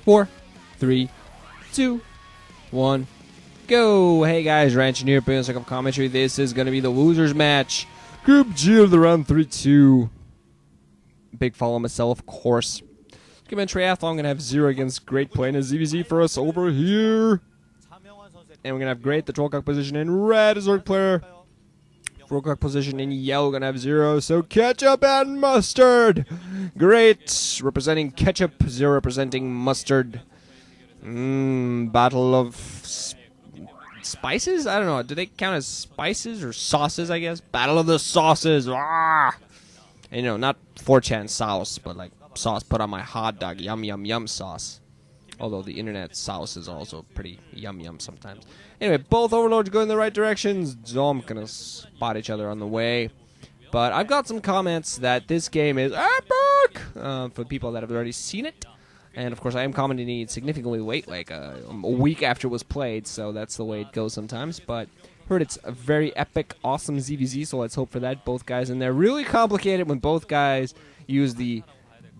4, 3, 2, 1, go! Hey guys, Ranch here, playing a second commentary. This is going to be the losers match. Group G of the round 32. Bigfile MSL, of course. Come in Triathlon, I'm going to have Zero against Great playing a ZVZ for us over here. And we're going to have Great, the Trollcock position in red, zerg player. Trollcock position in yellow, going to have Zero. So ketchup and mustard. Great, representing ketchup, Zero representing mustard. Battle of spices? I don't know. Do they count as spices or sauces, I guess? Battle of the sauces. Ah! And, you know, not 4chan sauce, but like sauce put on my hot dog. Yum, yum, yum sauce. Although the internet sauce is also pretty yum, yum sometimes. Anyway, both overlords go in the right directions. So I'm going to spot each other on the way. But I've got some comments that this game is epic for people that have already seen it. And, of course, I am commenting it significantly late, like a week after it was played, so that's the way it goes sometimes. But heard it's a very epic, awesome ZVZ, so let's hope for that. Both guys in there. Really complicated when both guys use the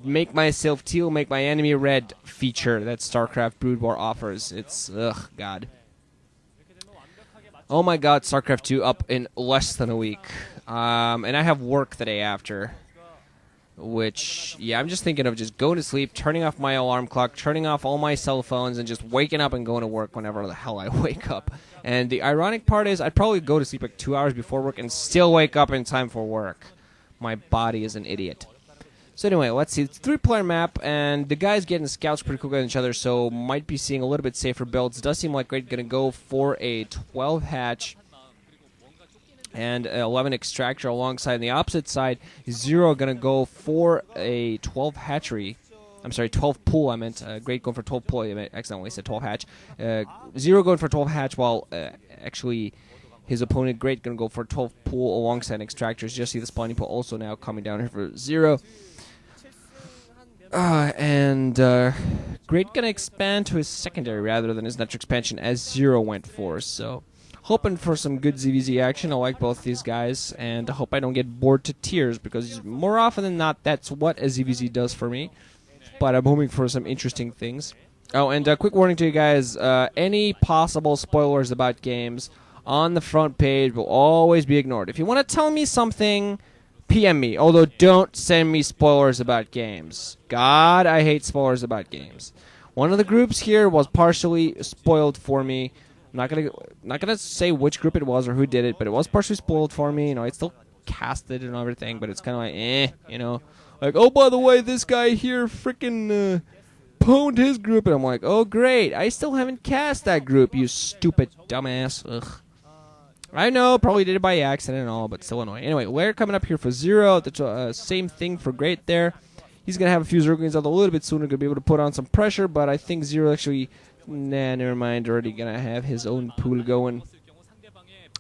make myself teal, make my enemy red feature that StarCraft Brood War offers. It's, ugh, God. Oh my God, StarCraft 2 up in less than a week. And I have work the day after. Which, yeah, I'm just thinking of just going to sleep, turning off my alarm clock, turning off all my cell phones, and just waking up and going to work whenever the hell I wake up. And the ironic part is I'd probably go to sleep like 2 hours before work and still wake up in time for work. My body is an idiot. So anyway, let's see. It's a 3-player map, and the guys getting scouts pretty quick on each other, so might be seeing a little bit safer builds. Does seem like Great going to go for a 12 hatch. And 11 extractor alongside. On the opposite side, Zero going to go for a 12 hatchery. I'm sorry, 12 pool, I meant. Great going for 12 pool. I accidentally said 12 hatch. Zero going for 12 hatch, while actually his opponent, Great, going to go for 12 pool alongside extractors. Just see the spawning pool also now coming down here for Zero. Great going to expand to his secondary rather than his natural expansion as Zero went for. So hoping for some good ZVZ action. I like both these guys, and I hope I don't get bored to tears, because more often than not, that's what a ZVZ does for me. But I'm hoping for some interesting things. Oh, and a quick warning to you guys, any possible spoilers about games on the front page will always be ignored. If you want to tell me something, PM me, although don't send me spoilers about games. God, I hate spoilers about games. One of the groups here was partially spoiled for me. I'm not gonna say which group it was or who did it, but it was partially spoiled for me. You know, I still cast it and everything, but it's kind of like, you know, like, oh, by the way, this guy here freaking pwned his group, and I'm like, oh great, I still haven't cast that group, you stupid dumbass. Ugh. I know, probably did it by accident and all, but still annoying. Anyway, Lair coming up here for Zero. The same thing for Great there. He's gonna have a few zerglings out a little bit sooner, gonna be able to put on some pressure, but I think Zero actually. Nah, never mind. Already gonna have his own pool going.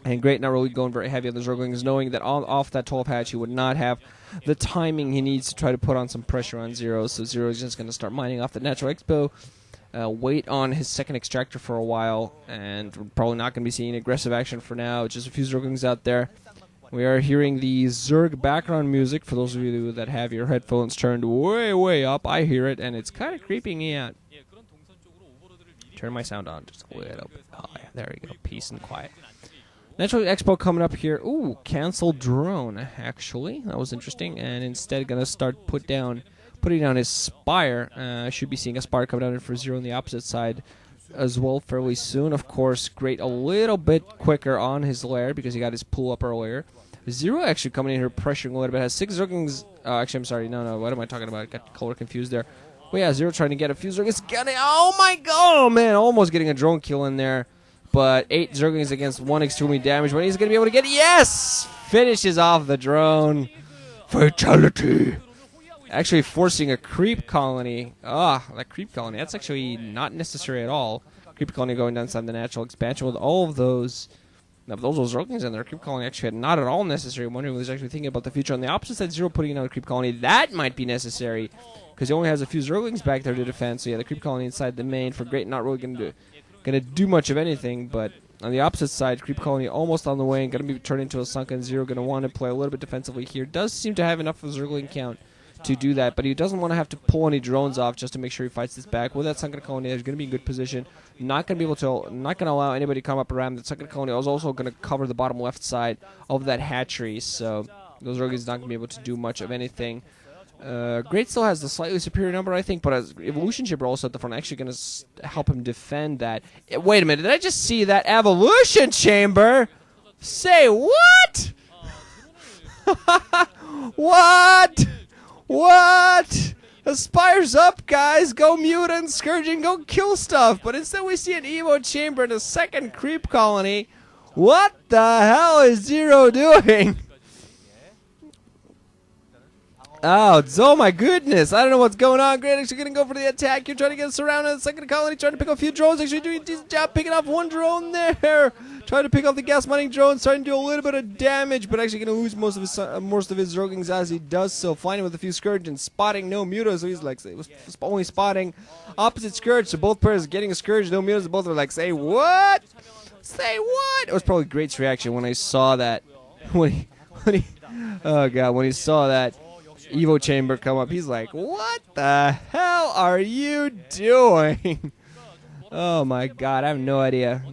And Great not really going very heavy on the zerglings, knowing that off that 12 hatch he would not have the timing he needs to try to put on some pressure on Zero. So Zero is just gonna start mining off the natural expo, wait on his second extractor for a while, and we're probably not gonna be seeing aggressive action for now. Just a few zerglings out there. We are hearing the Zerg background music. For those of you that have your headphones turned way, way up, I hear it, and it's kind of creeping me out. Turn my sound on just a little bit high. There we go. Peace and quiet. Natural Expo coming up here. Ooh, cancel drone, actually. That was interesting. And instead going to start putting down his Spire. Should be seeing a Spire come down here for Zero on the opposite side as well fairly soon. Of course, Great a little bit quicker on his lair because he got his pull up earlier. Zero actually coming in here pressuring a little bit. Has 6 zerglings. Actually, I'm sorry. No. What am I talking about? Got color confused there. Well, yeah, Zero trying to get a few zerglings. Oh my God, man, almost getting a drone kill in there. But 8 zerglings against 1 extremely damaged. But he's going to be able to get, yes! Finishes off the drone. Fatality. Actually forcing a creep colony. That creep colony, that's actually not necessary at all. Creep colony going down inside the natural expansion with all of those. Now, those zerglings in there, creep colony actually not at all necessary. I'm wondering if he's actually thinking about the future. On the opposite side, Zero putting out a creep colony. That might be necessary, because he only has a few zerglings back there to defend. So yeah, the creep colony inside the main for Great, not really going to do much of anything. But on the opposite side, creep colony almost on the way and going to be turned into a sunken Zero. Going to want to play a little bit defensively here. Does seem to have enough of zergling count to do that, but he doesn't want to have to pull any drones off just to make sure he fights this back. With that sunken colony, he's going to be in good position. Not going to allow anybody to come up around. The sunken colony is also going to cover the bottom left side of that hatchery, so those rogues not going to be able to do much of anything. Great still has the slightly superior number, I think, but as Evolution Chamber also at the front, actually going to help him defend that. Wait a minute, did I just see that Evolution Chamber? Say what? What? What? Aspires up, guys. Go mutant, scourging, go kill stuff. But instead we see an Evo Chamber in a second creep colony. What the hell is Zero doing? Oh my goodness. I don't know what's going on. Great actually going to go for the attack. You're trying to get surrounded in the second colony. Trying to pick up a few drones. Actually doing a decent job picking off one drone there. Trying to pick off the gas mining drone. Starting to do a little bit of damage. But actually going to lose most of his roguings as he does so. Flying with a few Scourge and spotting no Mutas. So he's like, only spotting opposite Scourge. So both players getting a Scourge. No Mutas. Both are like, say what? Say what? It was probably Great's reaction when I saw that. When he saw that Evo Chamber come up, he's like, what the hell are you doing? Oh my god, I have no idea.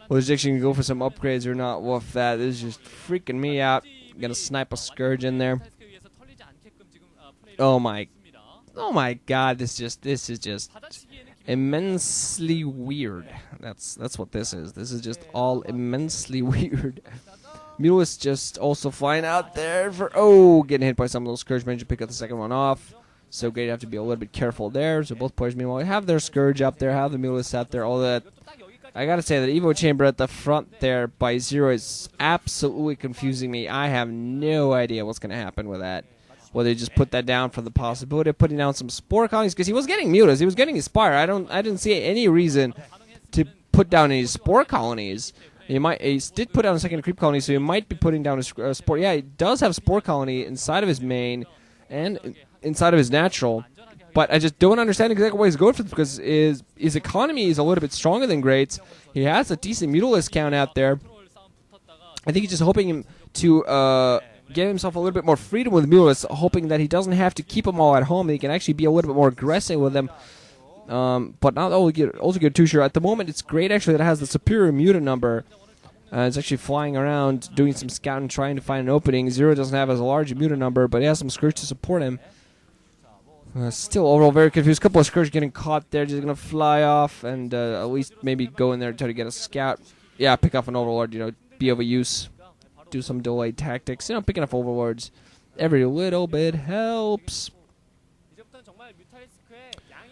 Was actually going to go for some upgrades or not? Woof, that is just freaking me out. Gonna snipe a Scourge in there. Oh my god, this is just immensely weird. That's what this is. This is just all immensely weird. Mulus just also flying out there for, getting hit by some of those Scourge. Managed to pick up the second one off. So Great have to be a little bit careful there. So both players, meanwhile, have their Scourge up there, have the Mulus out there, all that. I gotta say that Evo Chamber at the front there by Zero is absolutely confusing me. I have no idea what's gonna happen with that. Whether they just put that down for the possibility of putting down some Spore colonies, because he was getting Mutas, he was getting Aspire. I didn't see any reason to put down any Spore colonies. He did put down a second creep colony, so he might be putting down a spore. Yeah, he does have Spore colony inside of his main and inside of his natural, but I just don't understand exactly why he's going for this, because his economy is a little bit stronger than Great's. He has a decent Mutalisk count out there. I think he's just hoping to give himself a little bit more freedom with Mutalisk, hoping that he doesn't have to keep them all at home, and he can actually be a little bit more aggressive with them. But not also get too sure. At the moment, it's Great actually that has the superior mutant number. It's actually flying around, doing some scouting, trying to find an opening. Zero doesn't have as large a mutant number, but he has some Scourge to support him. Still overall very confused. A couple of Scourge getting caught there, just gonna fly off and at least maybe go in there and try to get a scout. Yeah, pick off an Overlord, be of a use. Do some delayed tactics. Picking up Overlords every little bit helps.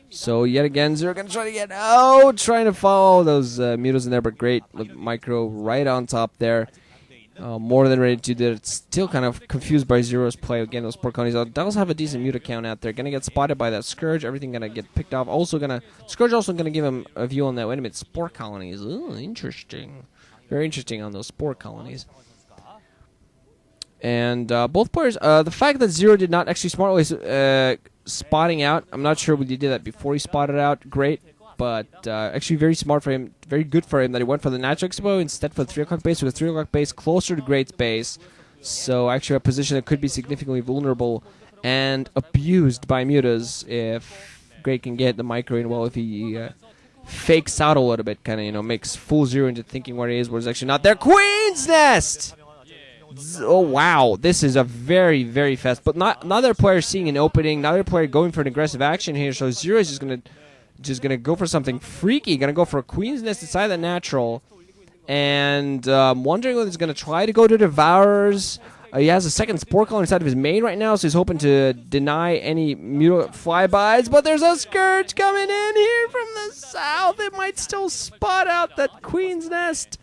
So yet again, Zero gonna try to get out, trying to follow those Mutas in there, but Great with Micro right on top there. More than ready to do it. Still kind of confused by Zero's play. Again, those poor colonies does have a decent Muta count out there. Gonna get spotted by that Scourge. Everything gonna get picked off. Scourge also gonna give him a view on that. Wait a minute, Spore colonies. Ooh, interesting. Very interesting on those Spore colonies. And both players, the fact that Zero did not actually smartly spotting out, I'm not sure when he did that before he spotted out, Great, but actually very smart for him, very good for him that he went for the Natural Expo instead for the 3 o'clock base, with 3 o'clock base closer to Great's base, so actually a position that could be significantly vulnerable and abused by Mutas if Great can get the Micro in, well, if he fakes out a little bit, kind of, makes full Zero into thinking where he is, where he's actually not there. Queen's Nest! Oh wow, this is a very, very fast, but another player seeing an opening, another player going for an aggressive action here, so Zero is just gonna go for something freaky, gonna go for a Queen's Nest inside the natural, and wondering whether he's gonna try to go to Devourers. He has a second Spore colony inside of his main right now, so he's hoping to deny any flybys, but there's a Scourge coming in here from the south. It might still spot out that Queen's Nest.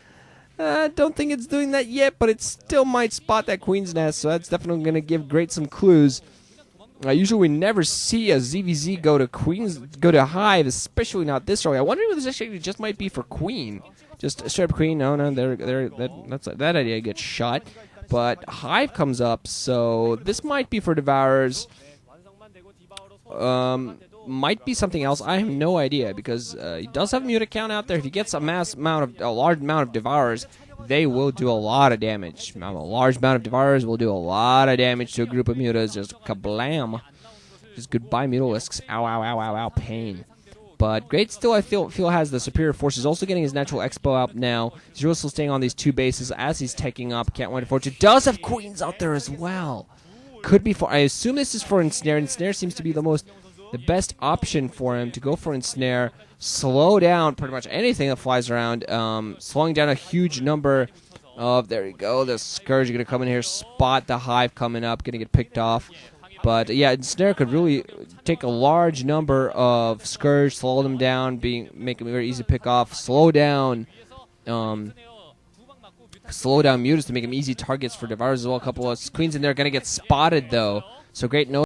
Don't think it's doing that yet, but it still might spot that Queen's Nest, so that's definitely going to give Great some clues. Usually we never see a ZVZ go to Hive, especially not this early. I wonder if this actually just might be for Queen. Just straight up Queen, no, that idea gets shot. But Hive comes up, so this might be for Devourers. Might be something else. I have no idea because he does have a mutant count out there. If he gets a large amount of devourers, they will do a lot of damage. A large amount of devourers will do a lot of damage to a group of mutas. Just kablam. Just goodbye mutalisks. Ow, ow, ow, ow, ow, pain. But Great still, I feel has the superior forces. Also getting his natural expo out now. Zero still staying on these two bases as he's taking up. Can't wait for it. Does have queens out there as well. Could be for. I assume this is for ensnare. Ensnare seems to be the best option for him to go for ensnare. Slow down pretty much anything that flies around. Slowing down a huge number of. There you go. The Scourge are gonna come in here. Spot the hive coming up. Gonna get picked off. But yeah, ensnare could really take a large number of Scourge, slow them down, make them very easy to pick off. Slow down mutas to make them easy targets for Devourers as well. A couple of queens in there gonna get spotted though. So Great knows